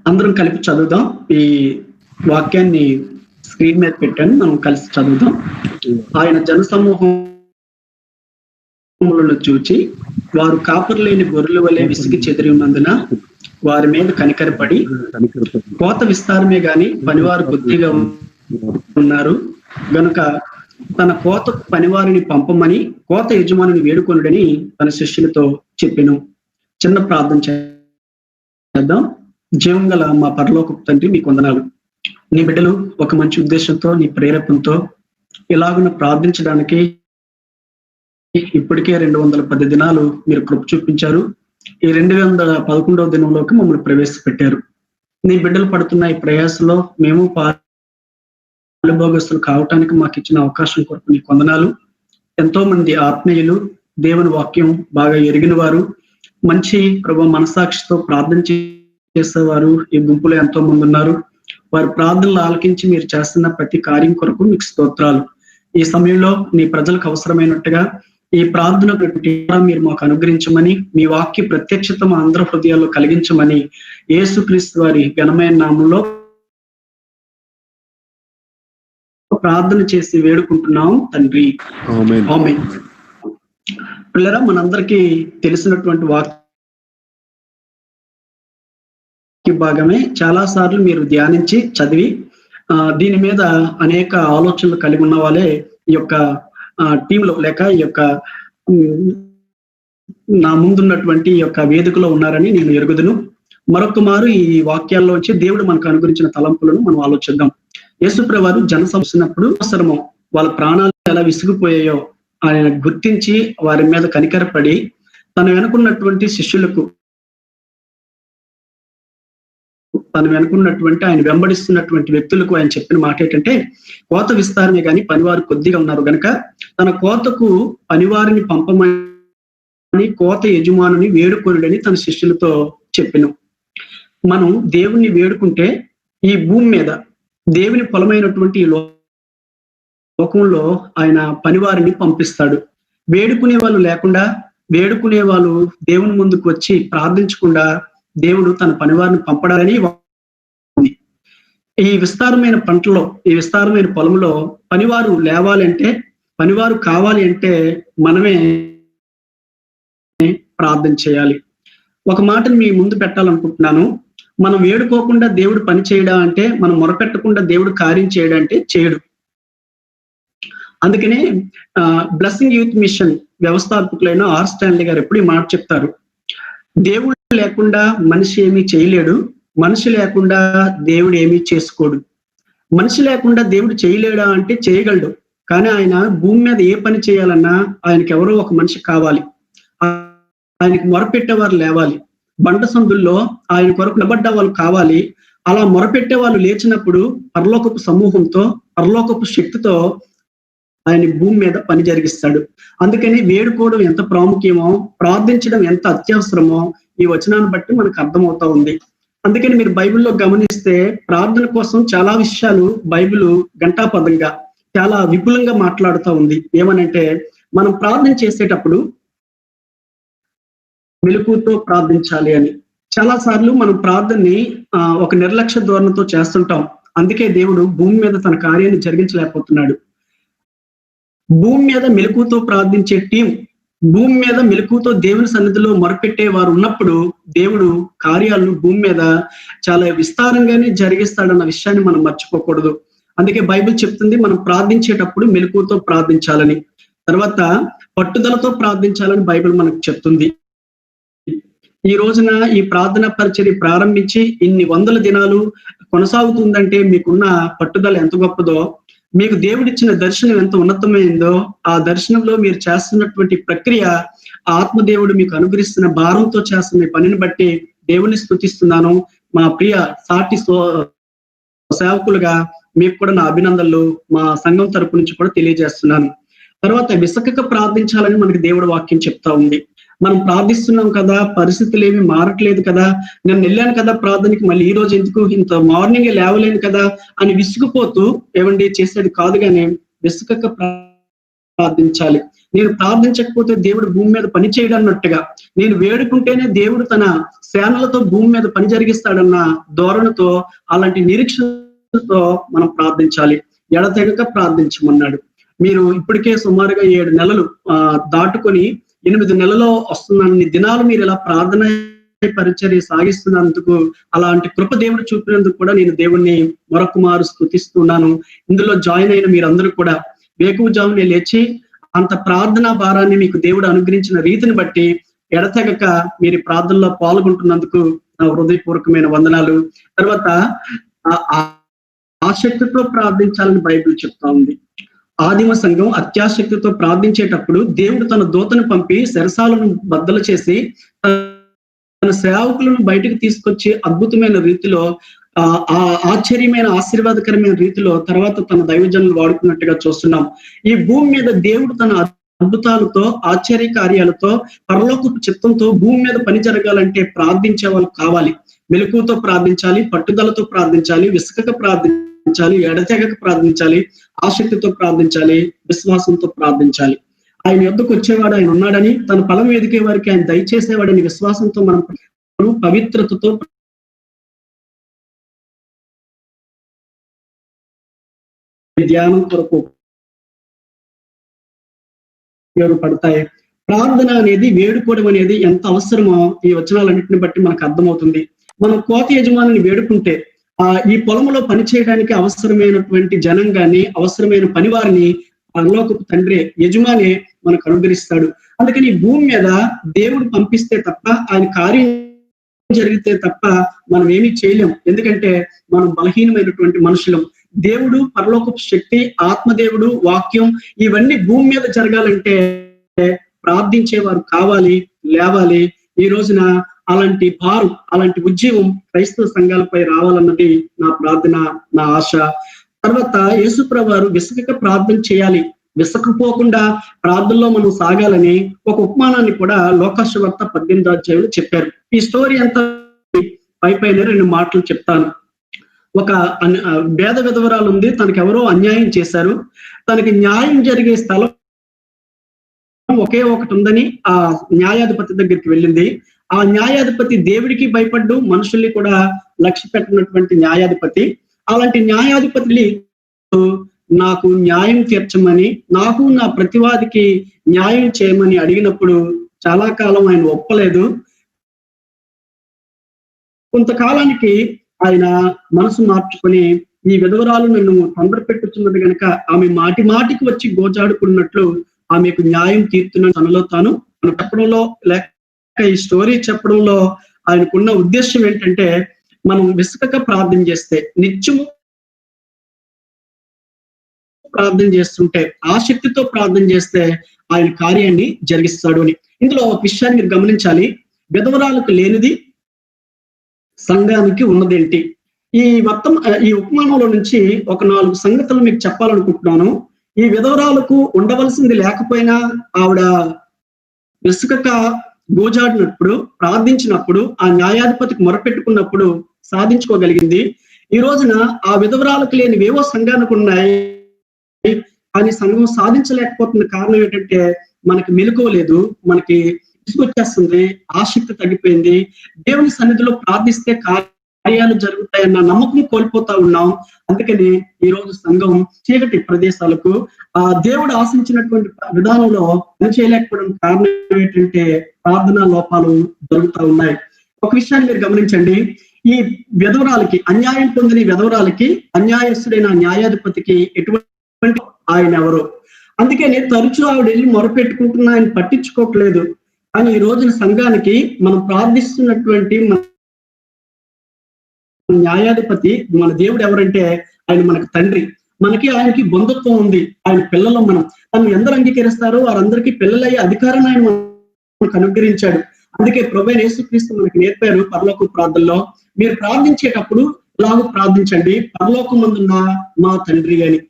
అందరం కలిపి చదువుదాం. ఈ వాక్యాన్ని స్క్రీన్ మీద పెట్టాను, మనం కలిసి చదువుదాం. ఆయన జనసమూహములను చూచి వారు కాపరు లేని గొర్రెల వలె విసిగి చెదిరి ఉన్నందున వారి మీద కనికరపడి, కోత విస్తారమే గాని పనివారు కొద్దిగా ఉన్నారు గనుక తన కోత పనివారిని పంపమని కోత యజమానిని వేడుకొనుడని తన శిష్యులతో చెప్పెను. చిన్న ప్రార్థన చేద్దాం. జీవం గల మా పరలోకపు తండ్రి, మీకు వందనాలు. నీ బిడ్డలు ఒక మంచి ఉద్దేశంతో, నీ ప్రేరేపణతో ఇలాగున ప్రార్థించడానికి ఇప్పటికే 210 దినాలు మీరు కృప చూపించారు. ఈ 211వ దినంలోకి మమ్మల్ని ప్రవేశపెట్టారు. నీ బిడ్డలు పడుతున్న ఈ ప్రయాసంలో మేము పాలుభోగస్తులు కావటానికి మాకు ఇచ్చిన అవకాశం కొరకు నీకు వందనాలు. ఎంతో మంది ఆత్మీయులు, దేవుని వాక్యం బాగా ఎరిగిన వారు, మంచి ప్రభు మనసాక్షితో ప్రార్థన చేసేవారు ఈ గుంపులో ఎంతో మంది ఉన్నారు. వారి ప్రార్థనలు ఆలకించి మీరు చేస్తున్న ప్రతి కార్యం కొరకు మీకు స్తోత్రాలు. ఈ సమయంలో నీ ప్రజలకు అవసరమైనట్టుగా ఈ ప్రార్థన మీరు మాకు అనుగ్రహించమని, మీ వాక్య ప్రత్యక్షత మా అందరి హృదయాల్లో కలిగించమని యేసుక్రీస్తు వారి ఘనమైన నామంలో ప్రార్థన చేసి వేడుకుంటున్నాం తండ్రి, ఆమేన్. పిల్లరా, మనందరికీ తెలిసినటువంటి వాక్య భాగమే. చాలా సార్లు మీరు ధ్యానించి చదివి దీని మీద అనేక ఆలోచనలు కలిగి ఉన్న వాళ్ళే ఈ యొక్క టీంలో లేక ఈ యొక్క నా ముందున్నటువంటి ఈ యొక్క వేదికలో ఉన్నారని నేను ఎరుగుదును. మరొక మారు ఈ వాక్యాల్లోంచి దేవుడు మనకు అనుగురించిన తలంపులను మనం ఆలోచిద్దాం. యేసుప్రభువు వారు జనసమూహమునప్పుడు అవసరమో వాళ్ళ ప్రాణాలు ఎలా విసిగిపోయాయో ఆయన గుర్తించి వారి మీద కనికరపడి తను వెనుకున్నటువంటి శిష్యులకు, తను వెనుకున్నటువంటి ఆయన వెంబడిస్తున్నటువంటి వ్యక్తులకు ఆయన చెప్పిన మాట ఏంటంటే, కోత విస్తారమే గాని పనివారు కొద్దిగా ఉన్నారు గనుక తన కోతకు పనివారిని పంపమని కోత యజమానుని వేడుకొనుడని తన శిష్యులతో చెప్పెను. మనం దేవుణ్ణి వేడుకుంటే ఈ భూమి మీద దేవుని పొలమైనటువంటి ఈ లోకంలో ఆయన పనివారిని పంపిస్తాడు. వేడుకునే వాళ్ళు లేకుండా, వేడుకునే వాళ్ళు దేవుని ముందుకు వచ్చి ప్రార్థించకుండా దేవుడు తన పనివారిని పంపడాలని ఈ విస్తారమైన పంటలో, ఈ విస్తారమైన పొలంలో పనివారు లేవాలంటే, పనివారు కావాలి అంటే మనమే ప్రార్థన చేయాలి. ఒక మాటను మీ ముందు పెట్టాలనుకుంటున్నాను. మనం వేడుకోకుండా దేవుడు పని చేయడా అంటే, మనం మొరపెట్టకుండా దేవుడు కార్యం చేయడా అంటే చేయడు. అందుకనే బ్లెస్సింగ్ యూత్ మిషన్ వ్యవస్థాపకులైన ఆర్ స్టాన్లీ గారు ఎప్పుడు ఈ మాట చెప్తారు, దేవుడు లేకుండా మనిషి ఏమీ చేయలేడు, మనిషి లేకుండా దేవుడు ఏమీ చేసుకోడు. మనిషి లేకుండా దేవుడు చేయలేడా అంటే చేయగలడు, కానీ ఆయన భూమి మీద ఏ పని చేయాలన్నా ఆయనకి ఎవరో ఒక మనిషి కావాలి, ఆయనకి మొరపెట్టేవారు లేవాలి. బండ సందుల్లో ఆయన కొరకు నిలబడ్డ వాళ్ళు కావాలి. అలా మొరపెట్టే వాళ్ళు లేచినప్పుడు పరలోకపు సమూహంతో, పరలోకపు శక్తితో ఆయన భూమి మీద పని జరిగిస్తాడు. అందుకని వేడుకోవడం ఎంత ప్రాముఖ్యమో, ప్రార్థించడం ఎంత అత్యవసరమో ఈ వచనాన్ని బట్టి మనకు అర్థమవుతా ఉంది. అందుకని మీరు బైబిల్లో గమనిస్తే ప్రార్థన కోసం చాలా విషయాలు బైబిల్ గంటాపదంగా చాలా విపులంగా మాట్లాడుతూ ఉంది. ఏమనంటే, మనం ప్రార్థన చేసేటప్పుడు మెలకువతో ప్రార్థించాలి అని. చాలా సార్లు మనం ప్రార్థనని ఒక నిర్లక్ష్య ధోరణితో చేస్తుంటాం. అందుకే దేవుడు భూమి మీద తన కార్యాన్ని జరిగించలేకపోతున్నాడు. భూమి మీద మెలకువతో ప్రార్థించే టీం, భూమి మీద మెలకువతో దేవుని సన్నిధిలో మొరపెట్టే వారు ఉన్నప్పుడు దేవుడు కార్యాలను భూమి మీద చాలా విస్తారంగానే జరిగిస్తాడన్న విషయాన్ని మనం మర్చిపోకూడదు. అందుకే బైబిల్ చెప్తుంది మనం ప్రార్థించేటప్పుడు మెలకువతో ప్రార్థించాలని, తర్వాత పట్టుదలతో ప్రార్థించాలని బైబిల్ మనకు చెప్తుంది. ఈ రోజున ఈ ప్రార్థన పరిచర్య ప్రారంభించి ఇన్ని 100 దినాలు కొనసాగుతుందంటే మీకున్న పట్టుదల ఎంత గొప్పదో, మీకు దేవుడిచ్చిన దర్శనం ఎంత ఉన్నతమైందో, ఆ దర్శనంలో మీరు చేస్తున్నటువంటి ప్రక్రియ, ఆత్మదేవుడు మీకు అనుగ్రహిస్తున్న భారంతో చేస్తున్న పనిని బట్టి దేవుని స్తుతిస్తున్నాను. మా ప్రియ సాటి సేవకులుగా మీకు కూడా నా అభినందనలు మా సంఘం తరపు నుంచి కూడా తెలియజేస్తున్నాను. తర్వాత విసకక ప్రార్థించాలని మనకి దేవుడు వాక్యం చెప్తా ఉంది. మనం ప్రార్థిస్తున్నాం కదా, పరిస్థితులు ఏమి మారట్లేదు కదా, నేను వెళ్ళాను కదా ప్రార్థనకి, మళ్ళీ ఈ రోజు ఎందుకు, ఇంత మార్నింగే లేవలేను కదా అని విసుగుపోతూ ఏమండి చేసేది కాదు, కానీ విసుకక ప్రార్థించాలి. నేను ప్రార్థించకపోతే దేవుడు భూమి మీద పని చేయడం అన్నట్టుగా, నేను వేడుకుంటేనే దేవుడు తన సేనలతో భూమి మీద పని జరిగిస్తాడన్న ధోరణితో, అలాంటి నిరీక్షణతో మనం ప్రార్థించాలి. ఎడతెగక ప్రార్థించమన్నాడు. మీరు ఇప్పటికే సుమారుగా 7 నెలలు దాటుకొని 8 నెలలో వస్తున్నన్ని దినాలు మీరు ఇలా ప్రార్థన పరిచర్య సాగిస్తున్నందుకు, అలాంటి కృప దేవుడు చూపినందుకు కూడా నేను దేవుణ్ణి మరొక మారు స్తుతిస్తున్నాను. ఇందులో జాయిన్ అయిన మీరందరూ కూడా వేకువజామునే లేచి అంత ప్రార్థనా భారాన్ని మీకు దేవుడు అనుగ్రహించిన రీతిని బట్టి ఎడతెగక మీరు ప్రార్థనలో పాల్గొంటున్నందుకు నా హృదయపూర్వకమైన వందనాలు. తర్వాత ఆసక్తితో ప్రార్థించాలని బైబిల్ చెప్తా ఉంది. ఆదిమ సంఘం అత్యాసక్తితో ప్రార్థించేటప్పుడు దేవుడు తన దూతను పంపి శరసాలను బద్దలు చేసి తన సేవకులను బయటకు తీసుకొచ్చి అద్భుతమైన రీతిలో ఆశ్చర్యమైన ఆశీర్వాదకరమైన రీతిలో తర్వాత తన దైవజనులు వాడుకున్నట్టుగా చూస్తున్నాం. ఈ భూమి మీద దేవుడు తన అద్భుతాలతో, ఆశ్చర్య కార్యాలతో, పరలోకపు చిత్తంతో భూమి మీద పని జరగాలంటే ప్రార్థించే వాళ్ళు కావాలి. మెలకువతో ప్రార్థించాలి, పట్టుదలతో ప్రార్థించాలి, విసుకక ప్రార్థించాలి, ఎడతెగక ప్రార్థించాలి, ఆసక్తితో ప్రార్థించాలి, విశ్వాసంతో ప్రార్థించాలి. ఆయన యొద్దకు వచ్చేవాడు ఆయన ఉన్నాడని, తన ఫలం ఎదిగే వారికి ఆయన దయచేసేవాడని విశ్వాసంతో మనం పవిత్రతతో ధ్యానం కొరకు పడతాయి. ప్రార్థన అనేది, వేడుకోవడం అనేది ఎంత అవసరమో ఈ వచనాలన్నింటిని బట్టి మనకు అర్థమవుతుంది. మనం కోత యజమానిని వేడుకుంటే ఈ పొలంలో పని చేయడానికి అవసరమైనటువంటి జనం గాని, అవసరమైన పనివారిని పరలోకపు తండ్రి యజమాని మనకు అనుగ్రహిస్తాడు. అందుకని ఈ భూమి మీద దేవుడు పంపిస్తే తప్ప, ఆయన కార్యం జరిగితే తప్ప మనం ఏమీ చేయలేం. ఎందుకంటే మనం బలహీనమైనటువంటి మనుషులం. దేవుడు, పరలోకపు శక్తి, ఆత్మదేవుడు, వాక్యం ఇవన్నీ భూమి మీద జరగాలంటే ప్రార్థించేవారు కావాలి, లేవాలి. ఈ రోజున అలాంటి భారం, అలాంటి ఉద్యమం క్రైస్తవ సంఘాలపై రావాలన్నది నా ప్రార్థన, నా ఆశ. తర్వాత యేసుప్రభువు వారు విసుకక ప్రార్థన చేయాలి, విసకపోకుండా ప్రార్థనలో మనం సాగాలని ఒక ఉపమానాన్ని కూడా లోకాసువార్త 18వ అధ్యాయంలో చెప్పారు. ఈ స్టోరీ అంతా పైన 2 మాటలు చెప్తాను. ఒక భేద విధవరాలు ఉంది, తనకి ఎవరో అన్యాయం చేశారు. తనకి న్యాయం జరిగే స్థలం ఒకే ఒకటి ఉందని ఆ న్యాయాధిపతి దగ్గరికి వెళ్ళింది. ఆ న్యాయాధిపతి దేవుడికి భయపడ్డు, మనుషుల్ని కూడా లక్ష్య పెట్టినటువంటి న్యాయాధిపతి. అలాంటి న్యాయాధిపతి నాకు న్యాయం తీర్చమని, నాకు నా ప్రతివాదికి న్యాయం చేయమని అడిగినప్పుడు చాలా కాలం ఆయన ఒప్పలేదు. కొంతకాలానికి ఆయన మనసు మార్చుకొని, ఈ విధవరాలు నన్ను తొందర పెట్టుతున్నది కనుక ఆమె మాటి మాటికి వచ్చి గోజాడుకున్నట్లు ఆమెకు న్యాయం తీర్చున్న తనలో తాను చెప్పడంలో, లేక ఈ స్టోరీ చెప్పడంలో ఆయనకున్న ఉద్దేశం ఏంటంటే, మనం విసుకక ప్రార్థన చేస్తే, నిత్యము ప్రార్థన చేస్తుంటే, ఆసక్తితో ప్రార్థన చేస్తే ఆయన కార్యాన్ని జరిగిస్తాడు అని. ఇందులో ఒక విషయాన్ని మీరు గమనించాలి. విధవరాలకు లేనిది సంఘానికి ఉన్నదేంటి? ఈ ఉపమానంలో నుంచి ఒక 4 సంగతులు మీకు చెప్పాలనుకుంటున్నాను. ఈ విధవరాలకు ఉండవలసింది లేకపోయినా ఆవిడ విసుకక గోజాడినప్పుడు, ప్రార్థించినప్పుడు, ఆ న్యాయాధిపతికి మొరపెట్టుకున్నప్పుడు సాధించుకోగలిగింది. ఈ రోజున ఆ విధవరాలకు లేనివేవో సంఘానికి ఉన్నాయి, కానీ సంఘం సాధించలేకపోతున్న కారణం ఏంటంటే మనకి మెలకువ లేదు, మనకి తీసుకొచ్చేస్తుంది, ఆసక్తి తగ్గిపోయింది. దేవుని సన్నిధిలో ప్రార్థిస్తే కార్యాలు జరుగుతాయన్న నమ్మకం కోల్పోతా ఉన్నాం. అందుకని ఈ రోజు సంఘం చీకటి ప్రదేశాలకు దేవుడు ఆశించినటువంటి విధానంలో పని చేయలేకపోవడం కారణం ఏంటంటే ప్రార్థనా లోపాలు జరుగుతూ ఉన్నాయి. ఒక విషయాన్ని మీరు గమనించండి. ఈ విధవరాలకి, అన్యాయం పొందిన విధవరాలకి అన్యాయస్తుడైన న్యాయాధిపతికి ఎటువంటి ఆయన ఎవరో. అందుకని తరచూ ఆవిడ వెళ్ళి మొరపెట్టుకుంటున్నా, ఆయన పట్టించుకోవట్లేదు. కానీ ఈ రోజున సంఘానికి మనం ప్రార్థిస్తున్నటువంటి న్యాయాధిపతి, మన దేవుడు ఎవరంటే ఆయన మనకు తండ్రి. మనకి ఆయనకి బంధుత్వం ఉంది. ఆయన పిల్లలు మనం. తను ఎందరు అంగీకరిస్తారో వారందరికీ పిల్లలయ్యే అధికారాన్ని ఆయన మనకు అనుగ్రహించాడు. అందుకే ప్రభువైన యేసుక్రీస్తు మనకి నేర్పారు పరలోక ప్రార్థనలో, మీరు ప్రార్థించేటప్పుడు ఇలాగ ప్రార్థించండి, పరలోకమందున్న మా తండ్రి అని.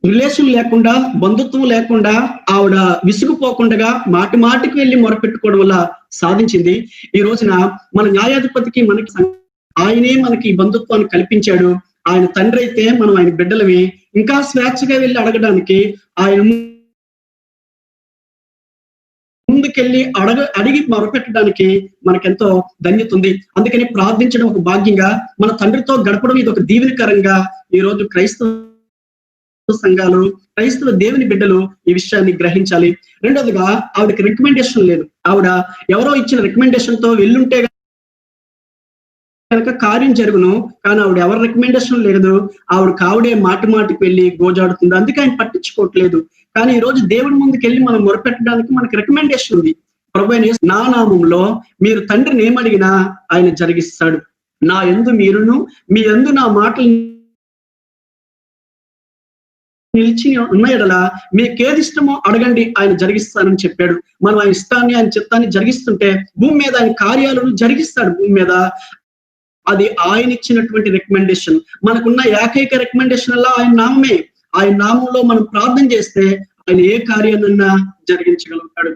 రిలేషన్ లేకుండా, బంధుత్వం లేకుండా ఆవిడ విసుగుపోకుండా మాటి మాటికి వెళ్ళి మొరపెట్టుకోవడం వల్ల సాధించింది. ఈ రోజున మన న్యాయాధిపతికి మనకి ఆయనే మనకి బంధుత్వాన్ని కల్పించాడు. ఆయన తండ్రి అయితే మనం ఆయన బిడ్డలమే. ఇంకా స్వేచ్ఛగా వెళ్ళి అడగడానికి ఆయన ముందుకెళ్ళి అడిగి మొరపెట్టడానికి మనకెంతో ధన్యత ఉంది. అందుకని ప్రార్థించడం ఒక భాగ్యంగా, మన తండ్రితో గడపడం ఇది ఒక దీవెనకరంగా ఈ రోజు క్రైస్తవ సంఘాలు, క్రైస్తవ దేవుని బిడ్డలు ఈ విషయాన్ని గ్రహించాలి. రెండోదిగా, ఆవిడకి రికమెండేషన్ లేదు. ఆవిడ ఎవరో ఇచ్చిన రికమెండేషన్ తో వెళ్ళుంటే కనుక కార్యం జరుగును. కానీ ఆవిడ ఎవరి రికమెండేషన్ లేదు. ఆవిడకి మాటికి వెళ్ళి గోజాడుతుంది. అందుకే ఆయన పట్టించుకోవట్లేదు. కానీ ఈ రోజు దేవుడి ముందుకు వెళ్ళి మనం మొరపెట్టడానికి మనకి రికమెండేషన్ ఉంది. ప్రభువైన యేసు, నా నామంలో మీరు తండ్రిని ఏమడిగినా ఆయన జరిగిస్తాడు. నా యందు మీరును, మీ యందు నా మాటలు నిలిచి ఉన్న ఎడల మీకేది ఇష్టమో అడగండి, ఆయన జరిగిస్తానని చెప్పాడు. మనం ఆయన ఇష్టాన్ని, ఆయన చిత్తాన్ని జరిగిస్తుంటే భూమి మీద ఆయన కార్యాలను జరిగిస్తాడు. భూమి మీద అది ఆయన ఇచ్చినటువంటి రికమెండేషన్. మనకున్న ఏకైక రికమెండేషన్ అలా ఆయన నామమే. ఆయన నామంలో మనం ప్రార్థన చేస్తే ఆయన ఏ కార్యాలన్నా జరిగించగలుగుతాడు.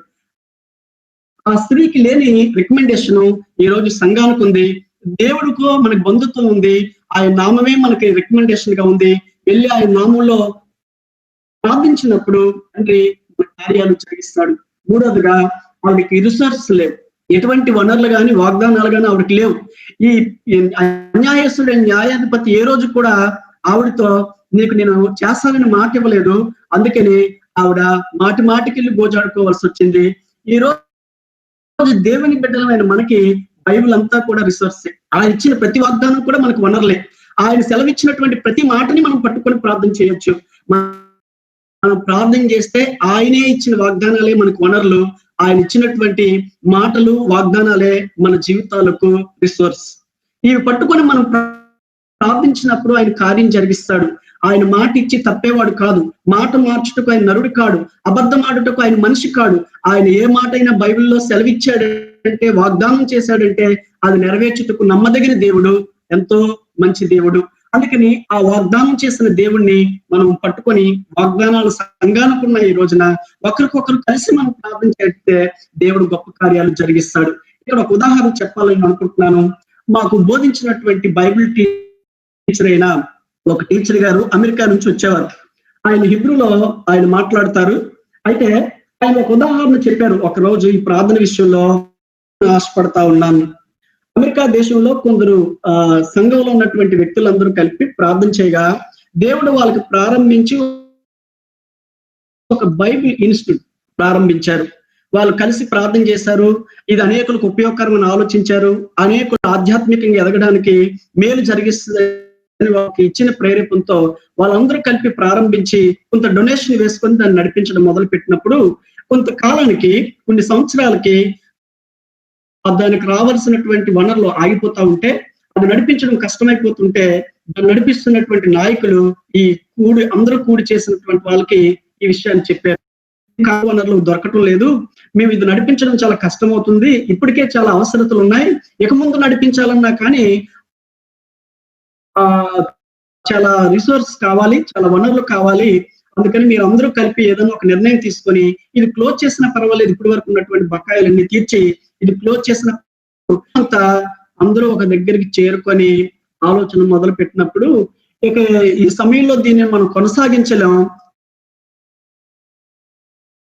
ఆ స్త్రీకి లేని రికమెండేషన్ ఈ రోజు సంఘానికి ఉంది. దేవుడికో మనకి బంధుత్వం ఉంది. ఆయన నామమే మనకి రికమెండేషన్ గా ఉంది. వెళ్ళి ఆయన నామంలో ప్రార్థించినప్పుడు తండ్రి కార్యాలు జరిగిస్తాడు. మూడోదిగా, ఆవిడకి రిసోర్స్ లేవు. ఎటువంటి వనరులు కానీ వాగ్దానాలు కానీ ఆవిడకి లేవు. ఈ అన్యాయస్తుడు న్యాయాధిపతి ఏ రోజు కూడా ఆవిడతో నీకు నేను చేస్తానని మాట ఇవ్వలేదు. అందుకని ఆవిడ మాటికి గోజాడుకోవాల్సి వచ్చింది. ఈ రోజు దేవుని బిడ్డలమైన మనకి బైబిల్ అంతా కూడా రిసోర్సే. ఆయన ఇచ్చిన ప్రతి వాగ్దానం కూడా మనకు వనరులే. ఆయన సెలవిచ్చినటువంటి ప్రతి మాటని మనం పట్టుకొని ప్రార్థన చేయొచ్చు. మనం ప్రార్థన చేస్తే ఆయనే ఇచ్చిన వాగ్దానాలే మనకు వనరులు. ఆయన ఇచ్చినటువంటి మాటలు, వాగ్దానాలే మన జీవితాలకు రిసోర్స్. ఇవి పట్టుకొని మనం ప్రార్థించినప్పుడు ఆయన కార్యం జరిగిస్తాడు. ఆయన మాట ఇచ్చి తప్పేవాడు కాదు. మాట మార్చుటకు ఆయన నరుడు కాడు. అబద్ధం ఆడుటకు ఆయన మనిషి కాడు. ఆయన ఏ మాట అయినా బైబిల్లో సెలవిచ్చాడంటే, వాగ్దానం చేశాడంటే అది నెరవేర్చుటకు నమ్మదగిన దేవుడు, ఎంతో మంచి దేవుడు. అందుకని ఆ వాగ్దానం చేసిన దేవుణ్ణి మనం పట్టుకొని, వాగ్దానాలు సంఘానుకున్న ఈ రోజున ఒకరికొకరు కలిసి మనం ప్రార్థన చేస్తే దేవుడు గొప్ప కార్యాలు జరిగిస్తాడు. ఇక్కడ ఒక ఉదాహరణ చెప్పాలని అనుకుంటున్నాను. మాకు బోధించినటువంటి బైబిల్ టీచర్ అయిన ఒక టీచర్ గారు అమెరికా నుంచి వచ్చేవారు. ఆయన హిబ్రూలో ఆయన మాట్లాడతారు. అయితే ఆయన ఒక ఉదాహరణ చెప్పారు. ఒక రోజు ఈ ప్రార్థన విషయంలో ఆశపడతా ఉన్నాను. అమెరికా దేశంలో కొందరు సంఘంలో ఉన్నటువంటి వ్యక్తులందరూ కలిపి ప్రార్థన చేయగా దేవుడు వాళ్ళకి ప్రారంభించి ఒక బైబిల్ ఇన్స్టిట్యూట్ ప్రారంభించారు. వాళ్ళు కలిసి ప్రార్థన చేశారు. ఇది అనేకులకు ఉపయోగకరమని ఆలోచించారు. అనేకులు ఆధ్యాత్మికంగా ఎదగడానికి మేలు జరిగిస్తుందని వాళ్ళకి ఇచ్చిన ప్రేరేపణతో వాళ్ళందరూ కలిపి ప్రారంభించి కొంత డొనేషన్ వేసుకొని దాన్ని నడిపించడం మొదలు పెట్టినప్పుడు కొంతకాలానికి, కొన్ని సంవత్సరాలకి దానికి రావాల్సినటువంటి వనరులు ఆగిపోతా ఉంటే, అది నడిపించడం కష్టమైపోతుంటే, దాన్ని నడిపిస్తున్నటువంటి నాయకులు అందరూ కూడి చేసినటువంటి వాళ్ళకి ఈ విషయాన్ని చెప్పారు. వనరులు దొరకటం లేదు, మేము ఇది నడిపించడం చాలా కష్టమవుతుంది, ఇప్పటికే చాలా అవసరతలు ఉన్నాయి, ఇక ముందు నడిపించాలన్నా కానీ చాలా రిసోర్స్ కావాలి, చాలా వనరులు కావాలి. అందుకని మీరు అందరూ కలిపి ఏదైనా ఒక నిర్ణయం తీసుకొని ఇది క్లోజ్ చేసినా పర్వాలేదు, ఇప్పటి వరకు ఉన్నటువంటి బకాయిలన్నీ తీర్చి ఇది క్లోజ్ చేసిన అందరూ ఒక దగ్గరికి చేరుకొని ఆలోచన మొదలు పెట్టినప్పుడు, ఇక ఈ సమయంలో దీన్ని మనం కొనసాగించలేం,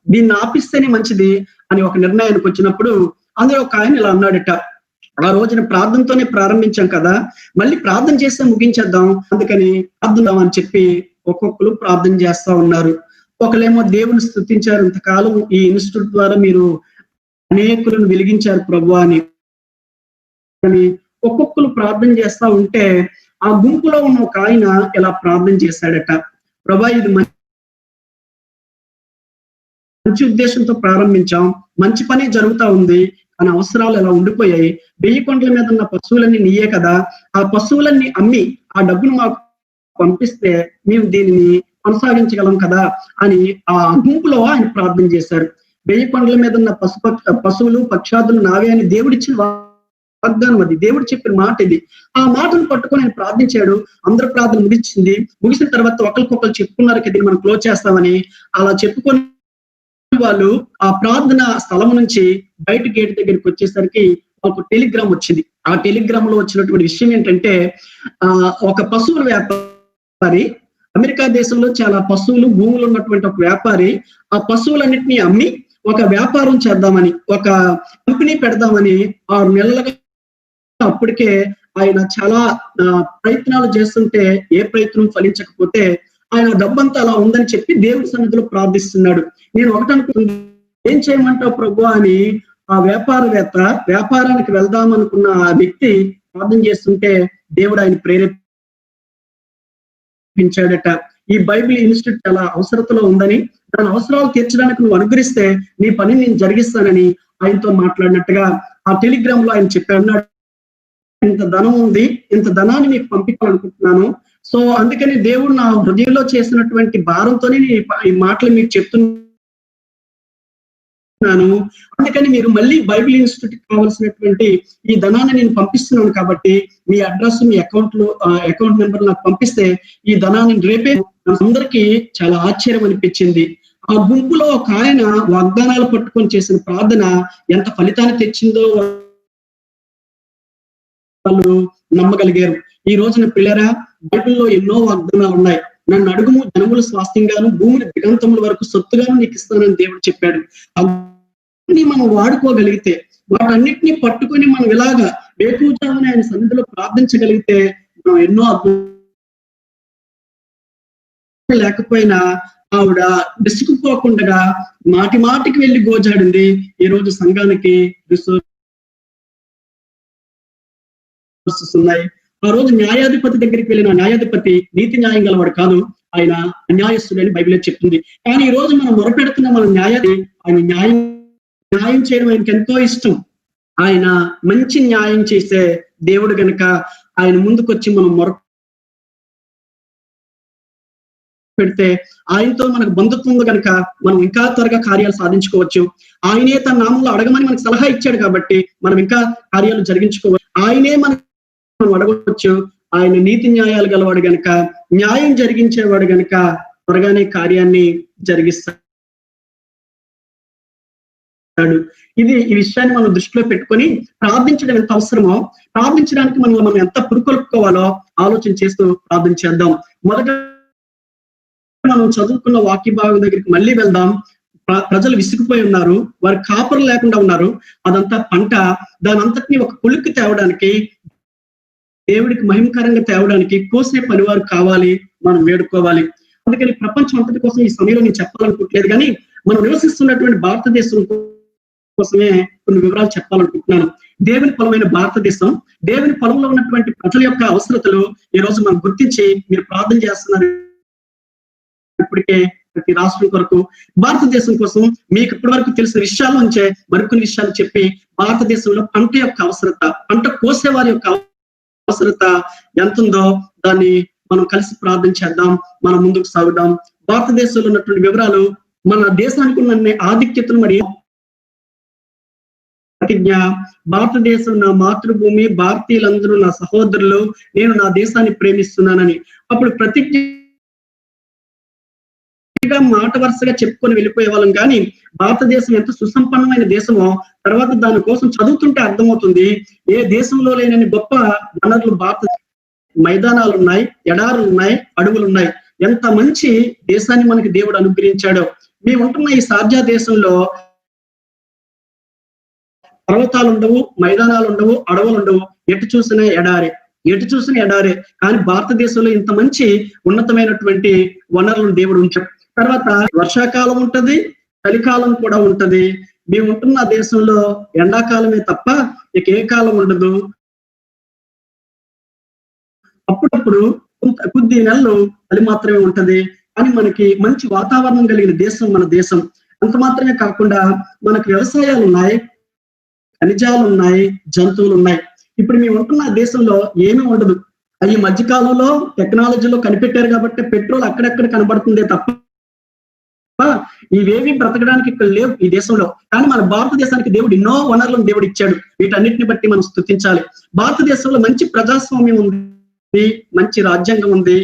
దీన్ని ఆపిస్తేనే మంచిది అని ఒక నిర్ణయానికి వచ్చినప్పుడు అందులో ఒక ఆయన ఇలా అన్నాడట, ఆ రోజున ప్రార్థనతోనే ప్రారంభించాం కదా, మళ్ళీ ప్రార్థన చేస్తే ముగించేద్దాం, అందుకని ప్రార్థన అని చెప్పి ఒక్కొక్కరు ప్రార్థన చేస్తా ఉన్నారు. ఒకళ్ళేమో దేవుని స్తుతించారు, ఇంతకాలం ఈ ఇన్స్టిట్యూట్ ద్వారా మీరు అనేకులను వెలిగించారు ప్రభు అని. ఒక్కొక్కరు ప్రార్థన చేస్తా ఉంటే ఆ గుంపులో ఉన్న ఒక ఆయన ఇలా ప్రార్థన చేశాడట, ప్రభా ఇది మంచి ఉద్దేశంతో ప్రారంభించాం, మంచి పని జరుగుతా ఉంది, కానీ అవసరాలు ఎలా ఉండిపోయాయి, 1000 కొండల మీద ఉన్న పశువులన్నీ నీయే కదా, ఆ పశువులన్నీ అమ్మి ఆ డబ్బును మాకు పంపిస్తే మేము దీనిని కొనసాగించగలం కదా అని ఆ గుంపులో ఆయన ప్రార్థన చేశారు. 1000 కొండల మీద ఉన్న పశువులు పక్షాదులు నావే అని దేవుడిచ్చిన వాగ్దానం, అది దేవుడు చెప్పిన మాట ఇది. ఆ మాటను పట్టుకొని ఆయన ప్రార్థించాడు. అందరూ ప్రార్థన ముగిసిన తర్వాత ఒకరికొకరు చెప్పుకున్నారు కదా మనం క్లోజ్ చేస్తామని. అలా చెప్పుకొని వాళ్ళు ఆ ప్రార్థన స్థలం నుంచి బయట గేట్ దగ్గరికి వచ్చేసరికి ఒక టెలిగ్రామ్ వచ్చింది. ఆ టెలిగ్రామ్ లో వచ్చినటువంటి విషయం ఏంటంటే, ఒక పశువుల వ్యాపారి, అమెరికా దేశంలో చాలా పశువులు భూములు ఉన్నటువంటి ఒక వ్యాపారి ఆ పశువులన్నింటినీ అమ్మి ఒక వ్యాపారం చేద్దామని, ఒక కంపెనీ పెడదామని 6 నెలలుగా అప్పటికే ఆయన చాలా ప్రయత్నాలు చేస్తుంటే ఏ ప్రయత్నం ఫలించకపోతే ఆయన డబ్బంతా అలా ఉందని చెప్పి దేవుడి సన్నిధిలో ప్రార్థిస్తున్నాడు. నేను ఒకటనుకుంది, ఏం చేయమంటావు ప్రభు అని ఆ వ్యాపారవేత్త వ్యాపారానికి వెళ్దాం అనుకున్న ఆ వ్యక్తి ప్రార్థన చేస్తుంటే దేవుడు ఆయన ప్రేరేపించాడట. ఈ బైబిల్ ఇన్స్టిట్యూట్ చాలా అవసరతలో ఉందని, దాని అవసరాలు తీర్చడానికి నువ్వు అనుగ్రహిస్తే నీ పని నేను జరిగిస్తానని ఆయనతో మాట్లాడినట్టుగా ఆ టెలిగ్రామ్ లో ఆయన చెప్పాడు. ఇంత ధనం ఉంది, ఇంత ధనాన్ని మీకు పంపించాలనుకుంటున్నాను. సో అందుకని దేవుడు నా హృదయంలో చేసినటువంటి భారంతోనే ఈ మాటలు మీకు చెప్తున్నాను. అందుకని మీరు మళ్ళీ బైబిల్ ఇన్స్టిట్యూట్ కావాల్సినటువంటి ఈ ధనాన్ని నేను పంపిస్తున్నాను కాబట్టి మీ అడ్రస్, మీ అకౌంట్ నెంబర్ నాకు పంపిస్తే ఈ ధనాన్ని రేపే అందరికీ చాలా ఆశ్చర్యం అనిపించింది. ఆ గుంపులో ఒక ఆయన వాగ్దానాలు పట్టుకొని చేసిన ప్రార్థన ఎంత ఫలితాన్ని తెచ్చిందో వాళ్ళు నమ్మగలిగారు. ఈ రోజున పిల్లరా, బైబిల్లో ఎన్నో వాగ్దానాలు ఉన్నాయి. నన్ను అడుగుము, జనముల స్వాస్థ్యంగాను భూమిని దిగంతముల వరకు సొత్తుగాను నీకు ఇస్తానని దేవుడు చెప్పాడు. అవన్నీ మనం వాడుకోగలిగితే, వాటన్నిటిని పట్టుకొని మనం ఇలాగా వేకువజామున ఆయన సన్నిధిలో ప్రార్థించగలిగితే మనం ఎన్నో లేకపోయినా ఆవిడ విసుకుపోకుండా మాటి మాటికి వెళ్ళి గోజాడింది. ఈ రోజు సంఘానికి ఉన్నాయి. ఆ రోజు న్యాయాధిపతి దగ్గరికి వెళ్ళిన న్యాయాధిపతి నీతి న్యాయం గలవాడు కాదు, ఆయన అన్యాయస్తుడు అని బైబిల్ చెప్తుంది. కానీ ఈ రోజు మనం మొరపెడుతున్న మన ఆయన న్యాయం చేయడం ఆయనకి ఎంతో ఇష్టం. ఆయన మంచి న్యాయం చేసే దేవుడు గనుక ఆయన ముందుకొచ్చి మనం మొర పెడితే ఆయనతో మనకు బంధుత్వం ఉంది కనుక మనం ఇంకా త్వరగా కార్యాలు సాధించుకోవచ్చు. ఆయనే తన నామంలో అడగమని మనకు సలహా ఇచ్చాడు కాబట్టి మనం ఇంకా కార్యాలు జరిగించుకోవచ్చు. ఆయనే మనం అడగవచ్చు. ఆయన నీతి న్యాయాలు గలవాడు గనుక, న్యాయం జరిగించేవాడు గనుక త్వరగానే కార్యాన్ని జరిగిస్తాడు. ఈ విషయాన్ని మనం దృష్టిలో పెట్టుకొని ప్రార్థించడం ఎంత అవసరమో, ప్రార్థించడానికి మనం ఎంత పురుకొల్పుకోవాలో ఆలోచన చేస్తూ ప్రార్థన చేద్దాం. మొదట మనం చదువుకున్న వాక్య భాగం దగ్గరికి మళ్ళీ వెళ్దాం. ప్రజలు విసిగిపోయి ఉన్నారు, వారి కాపురం లేకుండా ఉన్నారు. అదంతా పంట, దాని అంతటిని ఒక పులుక్కి తేవడానికి, దేవుడికి మహిమకరంగా తేవడానికి కోసే పనివారు కావాలి, మనం వేడుకోవాలి. అందుకని ప్రపంచం అంతటి కోసం ఈ సమయంలో నేను చెప్పాలనుకుంటలేదు, కానీ మనం నివసిస్తున్నటువంటి భారతదేశం కోసమే కొన్ని వివరాలు చెప్పాలనుకుంటున్నాను. దేవుని పొలమైన భారతదేశం, దేవుని పొలంలో ఉన్నటువంటి ప్రజల యొక్క అవసరతలు ఈ రోజు మనం గుర్తించి మీరు ప్రార్థన చేస్తున్నారు. ఇప్పటికే ప్రతి రాష్ట్రం కొరకు, భారతదేశం కోసం మీకు ఇప్పటి వరకు తెలిసిన విషయాల నుంచే మరికొన్ని విషయాలు చెప్పి, భారతదేశంలో పంట యొక్క అవసరత, పంట కోసే వారి యొక్క అవసరత ఎంత ఉందో దాన్ని మనం కలిసి ప్రార్థన చేద్దాం. మనం ముందుకు సాగుదాం. భారతదేశంలో ఉన్నటువంటి వివరాలు, మన దేశానికి ఉన్న ఆధిక్యతలు మరియు ప్రతిజ్ఞ. భారతదేశం నా మాతృభూమి, భారతీయులందరూ నా సహోదరులు, నేను నా దేశాన్ని ప్రేమిస్తున్నానని. అప్పుడు ప్రతిజ్ఞ మాట వరుసగా చెప్పుకొని వెళ్ళిపోయే వాళ్ళం. కానీ భారతదేశం ఎంత సుసంపన్నమైన దేశమో తర్వాత దాని కోసం చదువుతుంటే అర్థమవుతుంది. ఏ దేశంలో లేనని గొప్ప వనరులు భారత మైదానాలు ఉన్నాయి, ఎడారులు ఉన్నాయి, అడవులు ఉన్నాయి. ఎంత మంచి దేశాన్ని మనకి దేవుడు అనుగ్రహించాడో. మేము ఉంటున్న ఈ సార్జా దేశంలో పర్వతాలు ఉండవు, మైదానాలు ఉండవు, అడవులు ఉండవు. ఎటు చూసినా ఎడారే. కానీ భారతదేశంలో ఇంత మంచి ఉన్నతమైనటువంటి వనరులను దేవుడు ఉంచాడు. తర్వాత వర్షాకాలం ఉంటది, చలికాలం కూడా ఉంటది. మేము ఉంటున్న దేశంలో ఎండాకాలమే తప్ప ఇక ఏ కాలం ఉండదు. అప్పుడప్పుడు కొద్ది నెలలు చలి మాత్రమే ఉంటది. కానీ మనకి మంచి వాతావరణం కలిగిన దేశం మన దేశం. అంత మాత్రమే కాకుండా మనకు వ్యవసాయాలు ఉన్నాయి, ఖనిజాలు ఉన్నాయి, జంతువులు ఉన్నాయి. ఇప్పుడు మేము ఉంటున్న దేశంలో ఏమీ ఉండదు. ఈ మధ్యకాలంలో టెక్నాలజీలో కనిపెట్టారు కాబట్టి పెట్రోల్ అక్కడెక్కడ కనబడుతుందే తప్ప ఇవేవి బ్రతకడానికి ఇక్కడ లేవు ఈ దేశంలో. కానీ మన భారతదేశానికి దేవుడు ఎన్నో వనరులను దేవుడు ఇచ్చాడు. వీటన్నిటిని బట్టి మనం స్తుతించాలి. భారతదేశంలో మంచి ప్రజాస్వామ్యం ఉంది, మంచి రాజ్యాంగం ఉంది.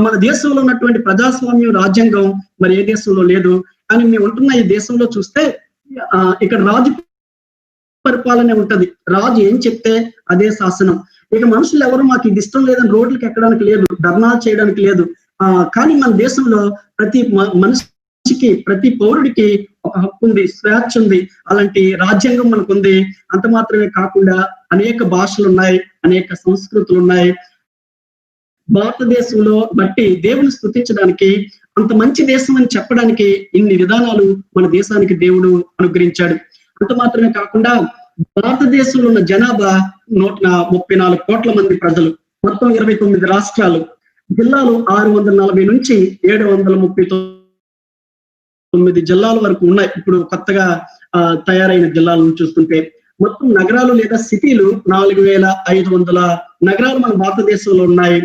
మన దేశంలో ఉన్నటువంటి ప్రజాస్వామ్యం, రాజ్యాంగం మరి ఏ దేశంలో లేదు. కానీ మేము ఉంటున్న ఈ దేశంలో చూస్తే ఇక్కడ రాజు పరిపాలన ఉంటది. రాజు ఏం చెప్తే అదే శాసనం. ఇక మనుషులు ఎవరు మాకు ఇది ఇష్టం లేదని రోడ్లకు ఎక్కడానికి లేదు, ధర్నా చేయడానికి లేదు. కానీ మన దేశంలో ప్రతి మనిషి మనిషికి, ప్రతి పౌరుడికి ఒక హక్కు ఉంది, స్వేచ్ఛ ఉంది. అలాంటి రాజ్యాంగం మనకుంది. అంత మాత్రమే కాకుండా అనేక భాషలు ఉన్నాయి, అనేక సంస్కృతులు ఉన్నాయి. భారతదేశంలో బట్టి దేవుని స్తుతించడానికి, అంత మంచి దేశం అని చెప్పడానికి ఇన్ని విధానాలు మన దేశానికి దేవుడు అనుగ్రహించాడు. అంత మాత్రమే కాకుండా భారతదేశంలో ఉన్న జనాభా 134 కోట్ల మంది ప్రజలు, మొత్తం 29 రాష్ట్రాలు, జిల్లాలు 640 నుంచి 739 జిల్లాల వరకు ఉన్నాయి. ఇప్పుడు కొత్తగా తయారైన జల్లాలను చూస్తుంటే మొత్తం నగరాలు లేదా సిటీలు 4500 నగరాలు మన భారతదేశంలో ఉన్నాయి.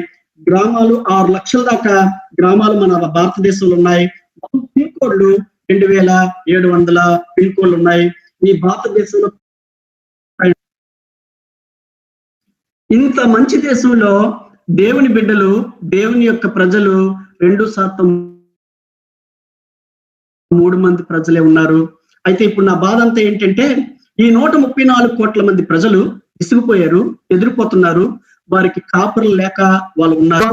గ్రామాలు 6 లక్షల దాకా గ్రామాలు మన భారతదేశంలో ఉన్నాయి. మొత్తం పిన్ కోడ్లు 2700 పిన్ కోడ్లు ఉన్నాయి ఈ భారతదేశంలో. ఇంత మంచి దేశంలో దేవుని బిడ్డలు, దేవుని యొక్క ప్రజలు 2% 3 మంది ప్రజలే ఉన్నారు. అయితే ఇప్పుడు నా బాధ అంతా ఏంటంటే ఈ 134 కోట్ల మంది ప్రజలు విసిగిపోయారు, ఎదిరిపోతున్నారు. వారికి కాపురం లేక వాళ్ళు ఉన్నారు.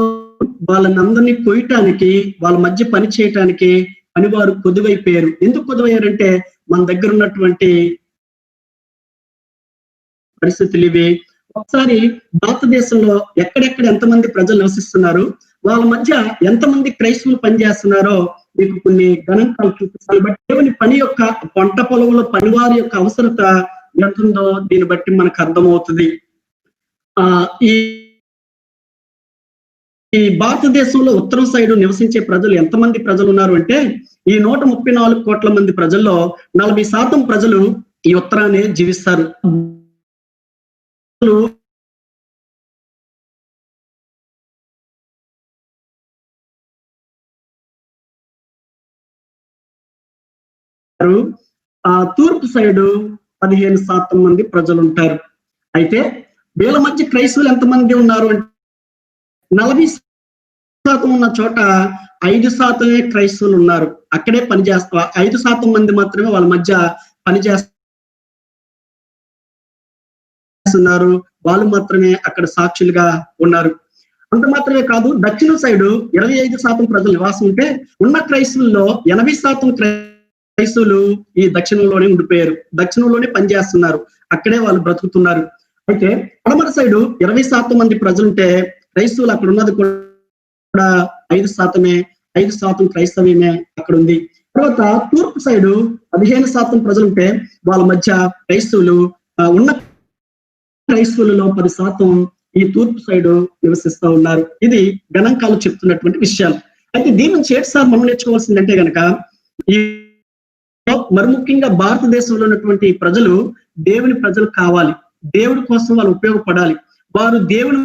వాళ్ళని అందరినీ కొయ్యటానికి, వాళ్ళ మధ్య పని చేయటానికి పనివారు కొద్దువైపోయారు. ఎందుకు కొద్దువయ్యారంటే మన దగ్గర ఉన్నటువంటి పరిస్థితులు ఇవి. ఒకసారి భారతదేశంలో ఎక్కడెక్కడ ఎంతమంది ప్రజలు నివసిస్తున్నారు, వాళ్ళ మధ్య ఎంతమంది క్రైస్తవులు పనిచేస్తున్నారో మీకు కొన్ని గణాంకాలు చూపిస్తాను. బట్ దేవుని పని యొక్క పంట పొలంలో పనివారి యొక్క అవసరత ఎంత ఉందో దీన్ని బట్టి మనకు అర్థమవుతుంది. ఈ భారతదేశంలో ఉత్తరం సైడ్ నివసించే ప్రజలు ఎంతమంది ప్రజలు ఉన్నారు అంటే ఈ 134 కోట్ల మంది ప్రజల్లో 40% ప్రజలు ఈ ఉత్తరాన్ని జీవిస్తారు. తూర్పు సైడు 15% మంది ప్రజలు ఉంటారు. అయితే వీళ్ళ మధ్య క్రైస్తవులు ఎంతమంది ఉన్నారు అంటే 40% ఉన్న చోట 5% క్రైస్తవులు ఉన్నారు. అక్కడే పనిచేస్తా 5% మంది మాత్రమే వాళ్ళ మధ్య పనిచేస్తున్నారు. వాళ్ళు మాత్రమే అక్కడ సాక్షులుగా ఉన్నారు. అంత మాత్రమే కాదు, దక్షిణ సైడు 25% ప్రజలు నివాసం ఉంటే ఉన్న క్రైస్తవుల్లో 80% క్రైస్తవులు ఈ దక్షిణంలోనే ఉండిపోయారు, దక్షిణంలోనే పనిచేస్తున్నారు, అక్కడే వాళ్ళు బ్రతుకుతున్నారు. అయితే పడమర సైడు 20% మంది ప్రజలుంటే క్రైస్తవులు అక్కడ ఉన్నది కూడా 5%, 5% క్రైస్తవ్యమే అక్కడ ఉంది. తర్వాత తూర్పు సైడు 15% ప్రజలుంటే వాళ్ళ మధ్య క్రైస్తవులు ఉన్న క్రైస్తవులలో 10% ఈ తూర్పు సైడు నివసిస్తూ ఉన్నారు. ఇది గణాంకాలు చెప్తున్నటువంటి విషయాలు. అయితే దీని నుంచి ఏడుసారి మనం నేర్చుకోవాల్సిందంటే గనక ఈ మరి ముఖ్యంగా భారతదేశంలో ఉన్నటువంటి ప్రజలు దేవుని ప్రజలు కావాలి, దేవుడి కోసం వాళ్ళు ఉపయోగపడాలి, వారు దేవుని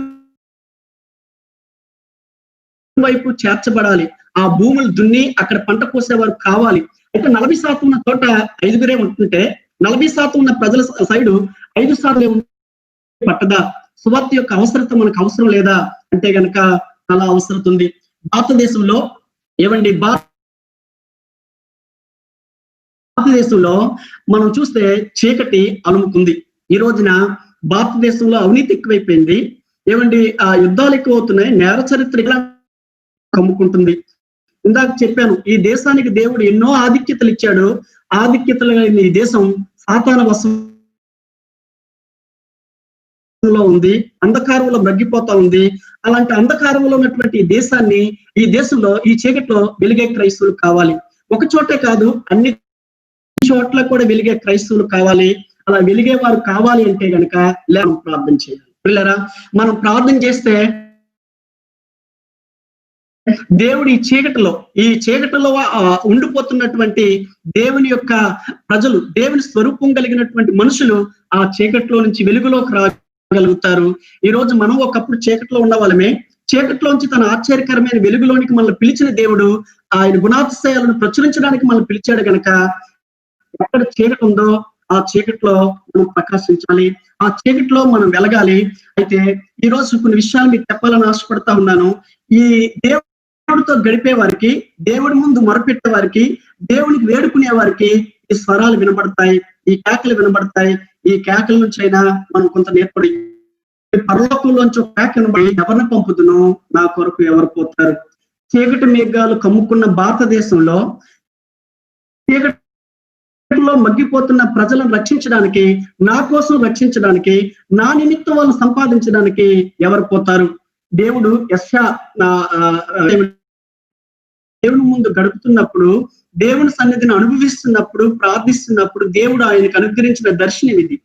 వైపు చేర్చబడాలి, ఆ భూములు దున్ని అక్కడ పంట కోసేవారు కావాలి. అయితే 40% ఉన్న చోట 5గురే ఉంటుంటే 40% ఉన్న ప్రజల సైడు 5% పట్టదా? సువార్త యొక్క అవసరత మనకు అవసరం లేదా అంటే గనక చాలా అవసరం ఉంది. భారతదేశంలో ఏమండి, భారతదేశంలో మనం చూస్తే చీకటి అలుముకుంది. ఈ రోజున భారతదేశంలో అవినీతి ఎక్కువైపోయింది. ఏమండి, యుద్ధాలు ఎక్కువ అవుతున్నాయి, నేర చరిత్ర కమ్ముకుంటుంది. ఇందాక చెప్పాను, ఈ దేశానికి దేవుడు ఎన్నో ఆధిక్యతలు ఇచ్చాడు. ఆధిక్యతలు ఈ దేశం సాతాన వశంలో ఉంది, అంధకారంలో మగ్గిపోతా ఉంది. అలాంటి అంధకారంలో ఉన్నటువంటి దేశాన్ని, ఈ దేశంలో ఈ చీకట్లో వెలిగే క్రైస్తవులు కావాలి. ఒక చోటే కాదు, అన్ని చోట్ల కూడా వెలిగే క్రైస్తవులు కావాలి. అలా వెలిగే వారు కావాలి అంటే గనక ప్రార్థన చేయాలి. పిల్లరా, మనం ప్రార్థన చేస్తే దేవుడు ఈ చీకటిలో ఉండిపోతున్నటువంటి దేవుని యొక్క ప్రజలు, దేవుని స్వరూపం కలిగినటువంటి మనుషులు ఆ చీకట్లో నుంచి వెలుగులోకి రాగలుగుతారు. ఈ రోజు మనం ఒకప్పుడు చీకట్లో ఉన్న వాళ్ళమే, చీకట్లోంచి తన ఆశ్చర్యకరమైన వెలుగులోనికి మనల్ని పిలిచిన దేవుడు ఆయన గుణాతిశయాలను ప్రచురించడానికి మనల్ని పిలిచాడు గనక ఎక్కడ చీకటి ఉందో ఆ చీకట్లో మనం ప్రకాశించాలి, ఆ చీకట్లో మనం వెలగాలి. అయితే ఈ రోజు కొన్ని విషయాలు మీకు చెప్పాలని ఆశపడతా ఉన్నాను. ఈ దేవుడితో గడిపే వారికి, దేవుడి ముందు మొరపెట్టే వారికి, దేవునికి వేడుకునే వారికి ఈ స్వరాలు వినబడతాయి, ఈ కేకలు వినబడతాయి. ఈ కేకల నుంచి అయినా మనం కొంత నేర్పడి పరలోకంలోంచి ఒక కేక వినబడి ఎవరిని పంపుతునో నా కొరకు ఎవరు పోతారు. చీకటి మేఘాలు కమ్ముకున్న భారతదేశంలో చీకటిలో మగ్గిపోతున్న ప్రజలను రక్షించడానికి, నా కోసం రక్షించడానికి, నా నిమిత్తం వాళ్ళు సంపాదించడానికి ఎవరు పోతారు? దేవుడు దేవుని ముందు గడుపుతున్నప్పుడు, దేవుని సన్నిధిని అనుభవిస్తున్నప్పుడు, ప్రార్థిస్తున్నప్పుడు దేవుడు ఆయనకు అనుగ్రహించిన దర్శనం ఇది.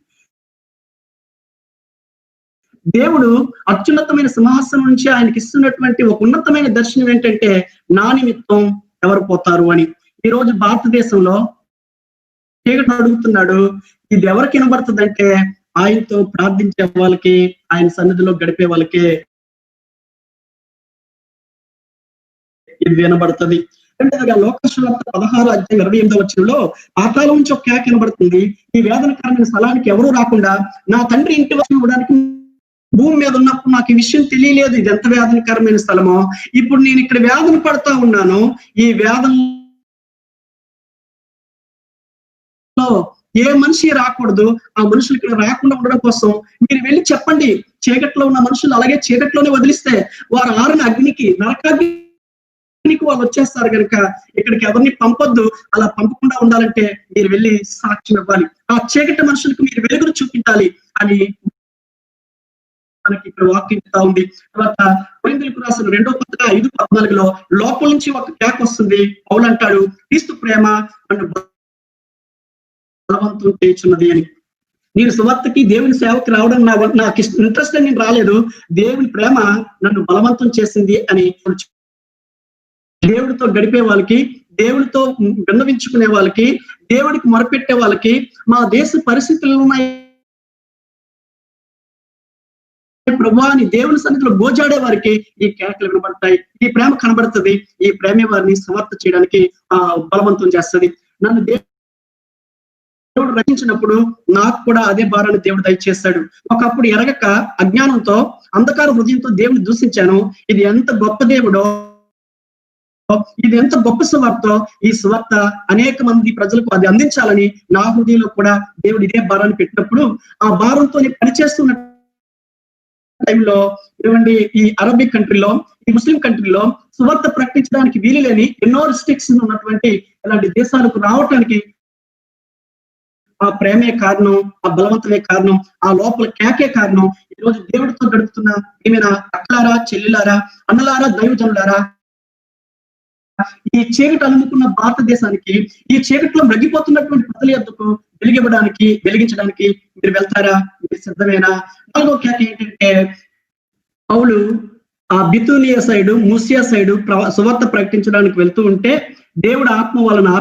దేవుడు అత్యున్నతమైన సింహాసనం నుంచి ఆయనకి ఇస్తున్నటువంటి ఒక ఉన్నతమైన దర్శనం ఏంటంటే, నా నిమిత్తం ఎవరు పోతారు అని. ఈ రోజు భారతదేశంలో చీకటి అడుగుతున్నాడు. ఇది ఎవరికి వినబడుతుందంటే, ఆయనతో ప్రార్థించే వాళ్ళకి, ఆయన సన్నిధిలో గడిపే వాళ్ళకే ఇది వినబడుతుంది. రెండవగా లోకసువార్త 16:28 పాతాళం నుంచి ఒక కేక వినబడుతుంది. ఈ వేదనకరమైన స్థలానికి ఎవరూ రాకుండా, నా తండ్రి ఇంటి వరకు ఇవ్వడానికి భూమి మీద ఉన్నప్పుడు నాకు ఈ విషయం తెలియలేదు, ఇది ఎంత వేదనకరమైన స్థలమో. ఇప్పుడు నేను ఇక్కడ వేదన పడతా ఉన్నాను. ఈ వేదనలో ఏ మనిషి రాకూడదు. ఆ మనుషులు ఇక్కడ రాకుండా ఉండడం కోసం మీరు వెళ్ళి చెప్పండి. చీకట్లో ఉన్న మనుషులు అలాగే చీకట్లోనే వదిలిస్తే వారు ఆరిన అగ్నికి, నరకాగ్నికి వాళ్ళు వచ్చేస్తారు కనుక ఇక్కడికి ఎవరిని పంపొద్దు. అలా పంపకుండా ఉండాలంటే మీరు వెళ్ళి సాక్ష్యం ఇవ్వాలి. ఆ చీకటి మనుషులకు మీరు వెలుగును చూపించాలి అని మనకి ఇక్కడ వాక్యం చెప్తా ఉంది. తర్వాత కొరింథీయులకు రాసిన 2వ పత్రిక 5:14 లోపల నుంచి ఒక కేక వస్తుంది. పౌలు అంటాడు, క్రీస్తు ప్రేమ నన్ను బలవంతం చేయుచున్నది అని. నేను సువార్తకి, దేవుని సేవకి రావడం నాకు ఇంట్రెస్ట్ అని నేను రాలేదు. దేవుని ప్రేమ నన్ను బలవంతం చేసింది అని. దేవుడితో గడిపే వాళ్ళకి, దేవుడితో విన్నవించుకునే వాళ్ళకి, దేవుడికి మొరపెట్టే వాళ్ళకి, మా దేశ పరిస్థితులు ఉన్నాయి ప్రభువా అని దేవుని సన్నిధిలో గోజాడే వారికి ఈ కేకలు వినబడతాయి. ఈ ప్రేమ కనబడుతుంది. ఈ ప్రేమే వారిని సువార్త చేయడానికి బలవంతం చేస్తుంది. నన్ను దేవుడు రక్షించినప్పుడు నాకు కూడా అదే భారాన్ని దేవుడు దయచేస్తాడు. ఒకప్పుడు ఎరగక అజ్ఞానంతో, అంధకార హృదయంతో దేవుని దూషించాను. ఇది ఎంత గొప్ప దేవుడో, ఇది ఎంత గొప్ప సువార్తో, ఈ సువార్త అనేక మంది ప్రజలకు అది అందించాలని నా హృదయంలో కూడా దేవుడు ఇదే భారాన్ని పెట్టినప్పుడు, ఆ భారంతో పనిచేస్తున్న టైంలో ఏమండి, ఈ అరబిక్ కంట్రీలో, ఈ ముస్లిం కంట్రీలో సువార్త ప్రకటించడానికి వీలు లేని ఎన్నో రిస్ట్రిక్షన్ ఉన్నటువంటి ఇలాంటి దేశాలకు రావటానికి ఆ ప్రేమే కారణం, ఆ బలవంతమే కారణం, ఆ లోపల కేకే కారణం. ఈ రోజు దేవుడితో గడుపుతున్న ఏమైనా అక్కలారా, చెల్లిలారా, అన్నలారా, దైవజనులారా, ఈ చీకటి అలుముకున్న భారతదేశానికి, ఈ చీకటిలో మగ్గిపోతున్నటువంటి ప్రజల యొద్దకు వెలిగించడానికి మీరు వెళ్తారా? మీరు సిద్ధమేనా? 4వ కేక ఏంటంటే, పౌలు ఆ బితూనియా సైడ్, మూసియా సైడ్ సువార్త ప్రకటించడానికి వెళ్తూ ఉంటే దేవుడు ఆత్మ వాళ్ళని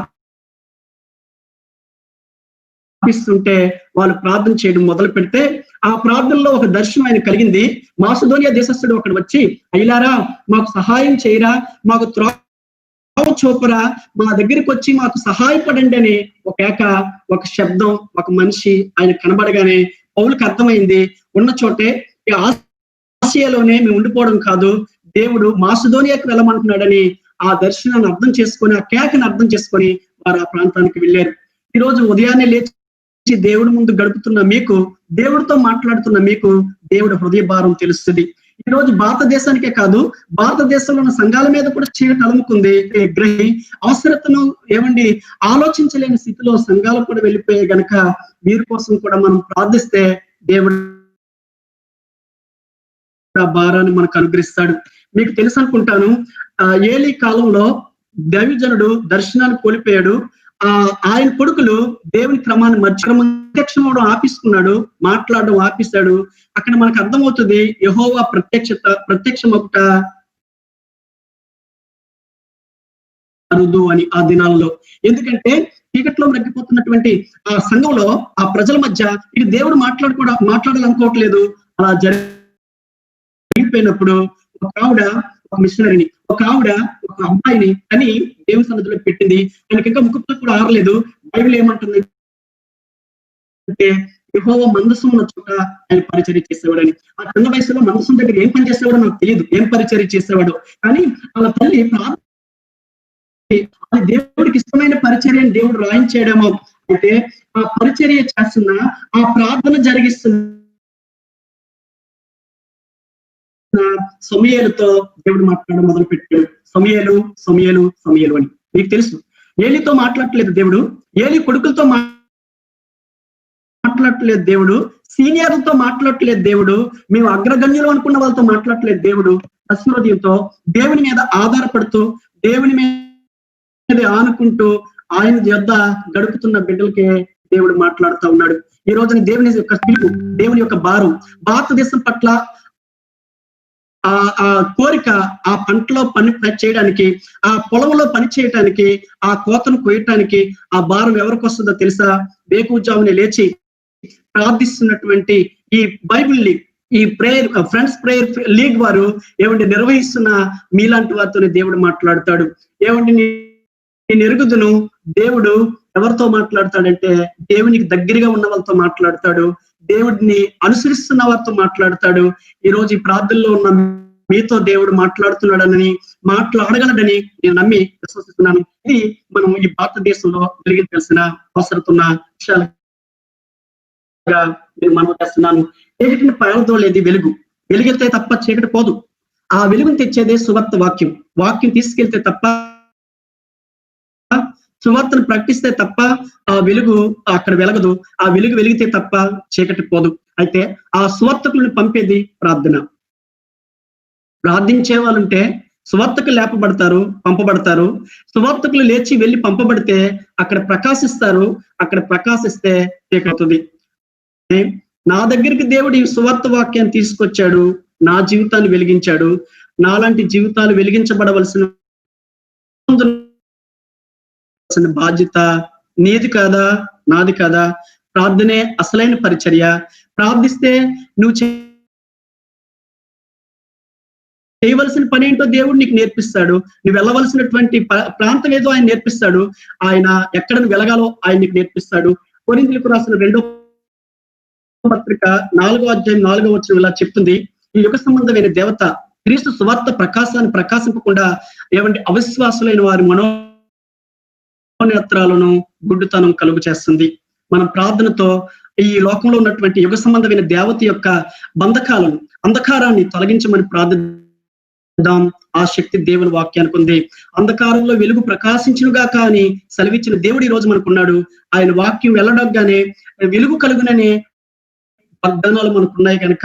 ఆపిస్తుంటే వాళ్ళు ప్రార్థన చేయడం మొదలు పెడితే, ఆ ప్రార్థనలో ఒక దర్శనం ఆయన కలిగింది. మాసిదోనియా దేశస్థుడు ఒకడు వచ్చి, అయ్యలారా మాకు సహాయం చేయరా, మాకు చూపరా, మా దగ్గరికి వచ్చి మాకు సహాయపడండి అని ఒక శబ్దం, ఒక మనిషి ఆయన కనబడగానే పౌలుకి అర్థమైంది, ఉన్న చోటే ఈ ఆసియాలోనే మేము ఉండిపోవడం కాదు, దేవుడు మాసిదోనియాకి వెళ్ళమంటున్నాడని ఆ దర్శనాన్ని అర్థం చేసుకొని, ఆ కేకను అర్థం చేసుకొని వారు ఆ ప్రాంతానికి వెళ్ళారు. ఈ రోజు ఉదయాన్నే లేచి దేవుడి ముందు గడుపుతున్న మీకు, దేవుడితో మాట్లాడుతున్న మీకు దేవుడి హృదయ భారం తెలుస్తుంది. ఈ రోజు భారతదేశానికే కాదు, భారతదేశంలో ఉన్న సంఘాల మీద కూడా చీకటి అలుముకుంది. అవసరతను ఏమండి ఆలోచించలేని స్థితిలో సంఘాలు కూడా వెళ్ళిపోయే గనక వీరి కోసం కూడా మనం ప్రార్థిస్తే దేవుడు ఆ భారాన్ని మనకు అనుగ్రహిస్తాడు. మీకు తెలుసు అనుకుంటాను, ఏలీ కాలంలో దైవజనుడు దర్శనాన్ని కోల్పోయాడు. ఆయన కొడుకులు దేవుని క్రమాన్ని ప్రత్యక్షం అవడం ఆపిస్తున్నాడు, మాట్లాడడం ఆపిస్తాడు. అక్కడ మనకు అర్థమవుతుంది యెహోవా ప్రత్యక్షమవుట అరుదు అని ఆ దినాల్లో. ఎందుకంటే చీకట్లో మగ్గిపోతున్నటువంటి ఆ సంఘంలో, ఆ ప్రజల మధ్య ఇది దేవుడు మాట్లాడాలనుకోవట్లేదు. అలా జరిగిపోయినప్పుడు ఒక ఆవిడ, ఒక మిషనరీని, ఒక ఆవిడ ఒక అమ్మాయిని అని దేవుని సన్నిధిలో పెట్టింది. ఆయనకి ఇంకా ముక్కుతో కూడా ఆరలేదు. బైబిల్ ఏమంటుంది అంటే, యెహోవా మందసం ఉన్న చోట ఆయన పరిచర్య చేసేవాడని. ఆ చిన్న వయసులో మందసం దగ్గర ఏం పని చేసేవాడో నాకు తెలియదు, ఏం పరిచర్య చేసేవాడు. కానీ వాళ్ళ తల్లి అది దేవుడికి ఇష్టమైన పరిచర్య అని దేవుడు రాయించేయడమో. అయితే ఆ పరిచర్య చేస్తున్న, ఆ ప్రార్థన జరిగిస్తున్న సమూయేలుతో దేవుడు మాట్లాడడం మొదలు పెట్టాడు. సమూయేలు అని మీకు తెలుసు. ఏలితో మాట్లాడట్లేదు దేవుడు, ఏలి కొడుకులతో మాట్లాడట్లేదు దేవుడు, సీనియర్లతో మాట్లాడట్లేదు దేవుడు, మేము అగ్రగణ్యులు అనుకున్న వాళ్ళతో మాట్లాడట్లేదు దేవుడు. అస్మృతితో దేవుని మీద ఆధారపడుతూ, దేవుని మీద ఆనుకుంటూ ఆయన యొద్ద గడుపుతున్న బిడ్డలకే దేవుడు మాట్లాడుతూ ఉన్నాడు. ఈ రోజున దేవుని యొక్క పిలుపు, దేవుని యొక్క భారం, భారతదేశం పట్ల ఆ కోరిక, ఆ పంటలో పని చేయడానికి, ఆ పొలంలో పని చేయటానికి, ఆ కోతను కోయటానికి ఆ భారం ఎవరికి వస్తుందో తెలుసా? వేకువజామునే లేచి ప్రార్థిస్తున్నటువంటి ఈ బైబిల్ లీగ్, ఈ ప్రేయర్ ఫ్రెండ్స్ ప్రేయర్ లీగ్ వారు ఏమంటే నిర్వహిస్తున్న మీలాంటి వారితోనే దేవుడు మాట్లాడతాడు. ఏమంటే నేను ఎరుగుదును, దేవుడు ఎవరితో మాట్లాడతాడంటే దేవునికి దగ్గరగా ఉన్న వాళ్ళతో మాట్లాడతాడు, దేవుడిని అనుసరిస్తున్న వారితో మాట్లాడతాడు. ఈ రోజు ఈ ప్రార్థనలో ఉన్న మీతో దేవుడు మాట్లాడుతున్నాడని, మాట్లాడగలడని నేను నమ్మి విశ్వసిస్తున్నాను. ఇది మనం ఈ భారతదేశంలో వెలిగించాల్సిన అవసరం ఉన్న విషయాలుగా నేను మనం చేస్తున్నాను. చీకటిని పారదోలేది వెలుగు, వెలుగెళ్తే తప్ప చీకటి పోదు. ఆ వెలుగుని తెచ్చేదే సువార్త వాక్యం. వాక్యం తీసుకెళ్తే తప్ప, సువార్తను ప్రకటిస్తే తప్ప ఆ వెలుగు అక్కడ వెలగదు. ఆ వెలుగు వెలిగితే తప్ప చీకటి పోదు. అయితే ఆ సువార్తకులను పంపేది ప్రార్థన. ప్రార్థించే వాళ్ళుంటే సువార్తకులు లేపబడతారు, పంపబడతారు. సువార్తకులు లేచి వెళ్ళి పంపబడితే అక్కడ ప్రకాశిస్తారు. అక్కడ ప్రకాశిస్తే చీకటి. నా దగ్గరికి దేవుడు ఈ సువార్త వాక్యాన్ని తీసుకొచ్చాడు, నా జీవితాన్ని వెలిగించాడు. నాలాంటి జీవితాలు వెలిగించబడవలసిన బాధ్యత నీది కాదా, నాది కాదా? ప్రార్థనే అసలైన పరిచర్య. ప్రార్థిస్తే నువ్వు చేయవలసిన పని ఏంటో దేవుడు నీకు నేర్పిస్తాడు. నువ్వు వెళ్ళవలసినటువంటి ప్రాంతం ఏదో ఆయన నేర్పిస్తాడు. ఆయన ఎక్కడ నువ్వు వెళ్ళగాలో ఆయన నీకు నేర్పిస్తాడు. కొరింథీయులకు రాసిన 2వ పత్రిక 4వ అధ్యాయం 4వ వచనం ఇలా చెప్తుంది, ఈ యుగ సంబంధమైన దేవత క్రీస్తు సువార్త ప్రకాశాన్ని ప్రకాశింపకుండా ఏమంటే అవిశ్వాసులైన వారి మనోనేత్రాలను గుడ్డుతనం కలుగు చేస్తుంది. మనం ప్రార్థనతో ఈ లోకంలో ఉన్నటువంటి యుగ సంబంధమైన దేవత యొక్క బంధకాలను, అంధకారాన్ని తొలగించమని ప్రార్థిద్దాం. ఆ శక్తి దేవుని వాక్యానికి ఉంది. అంధకారంలో వెలుగు ప్రకాశించునుగా కానీ సెలవిచ్చిన దేవుడు ఈ రోజు మనకున్నాడు. ఆయన వాక్యం వెళ్ళడంగానే వెలుగు కలుగుననే వాగ్దానాలు మనకున్నాయి కనుక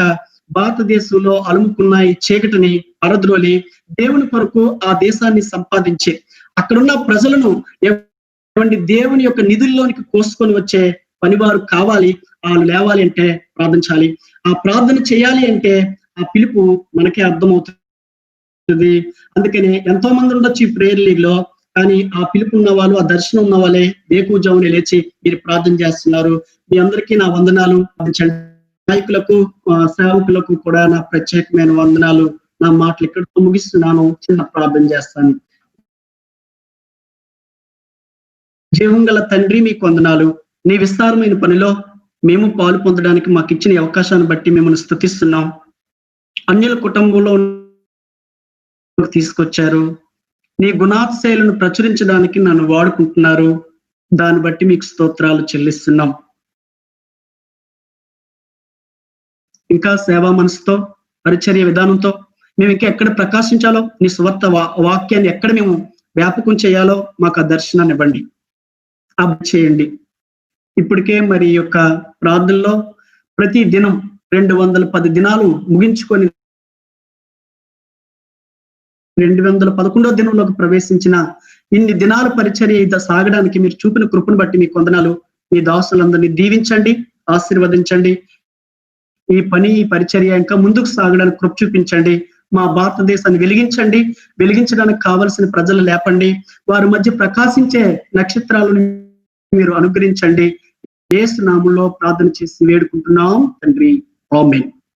భారతదేశంలో అలుముకున్న ఈ చీకటిని అరద్రోలి దేవుని కొరకు ఆ దేశాన్ని సంపాదించే, అక్కడున్న ప్రజలను దేవుని యొక్క నిధుల్లోనికి కోసుకొని వచ్చే పనివారు కావాలి. వాళ్ళు లేవాలి అంటే ప్రార్థించాలి. ఆ ప్రార్థన చేయాలి అంటే ఆ పిలుపు మనకే అర్థమవుతుంది. అందుకనే ఎంతో మంది ఉండొచ్చు ఈ ప్రేయర్ లీగ్ లో, కానీ ఆ పిలుపు ఉన్న వాళ్ళు, ఆ దర్శనం ఉన్న వాళ్ళే వేకువజామునే లేచి మీరు ప్రార్థన చేస్తున్నారు. మీ అందరికీ నా వందనాలు. నాయకులకు, సేవకులకు కూడా నా ప్రత్యేకమైన వందనాలు. నా మాటలు ఇక్కడితో ముగిస్తున్నాను. చిన్న ప్రార్థన చేస్తాను. జీవం గల తండ్రి, మీకు వందనాలు. నీ విస్తారమైన పనిలో మేము పాలు పొందడానికి మాకు ఇచ్చిన అవకాశాన్ని బట్టి మిమ్మల్ని స్తుతిస్తున్నాం. అన్యుల కుటుంబంలో తీసుకొచ్చారు. నీ గుణాతిశయాలను ప్రచురించడానికి నన్ను వాడుకుంటున్నారు. దాన్ని బట్టి మీకు స్తోత్రాలు చెల్లిస్తున్నాం. ఇంకా సేవా మనసుతో, పరిచర్య విధానంతో మేము ఇంకా ఎక్కడ ప్రకాశించాలో, నీ సువార్త వాక్యాన్ని ఎక్కడ మేము వ్యాపకం చేయాలో మాకు ఆ దర్శనాన్ని ఇవ్వండి, చేయండి. ఇప్పటికే మరి ఈ యొక్క ప్రార్థనలో ప్రతి దినం 210 దినాలు ముగించుకొని 211వ దినంలోకి ప్రవేశించిన ఇన్ని దినాల పరిచర్య సాగడానికి మీరు చూపిన కృపను బట్టి మీకు వందనాలు. మీ దాసులందరినీ దీవించండి, ఆశీర్వదించండి. ఈ పని, ఈ పరిచర్య ఇంకా ముందుకు సాగడానికి కృప చూపించండి. మా భారతదేశాన్ని వెలిగించండి. వెలిగించడానికి కావలసిన ప్రజలు లేపండి. వారి మధ్య ప్రకాశించే నక్షత్రాలను మీరు అనుగ్రహించండి. యేసు నామములో ప్రార్థన చేసి వేడుకుంటున్నాం తండ్రి. ఆమేన్.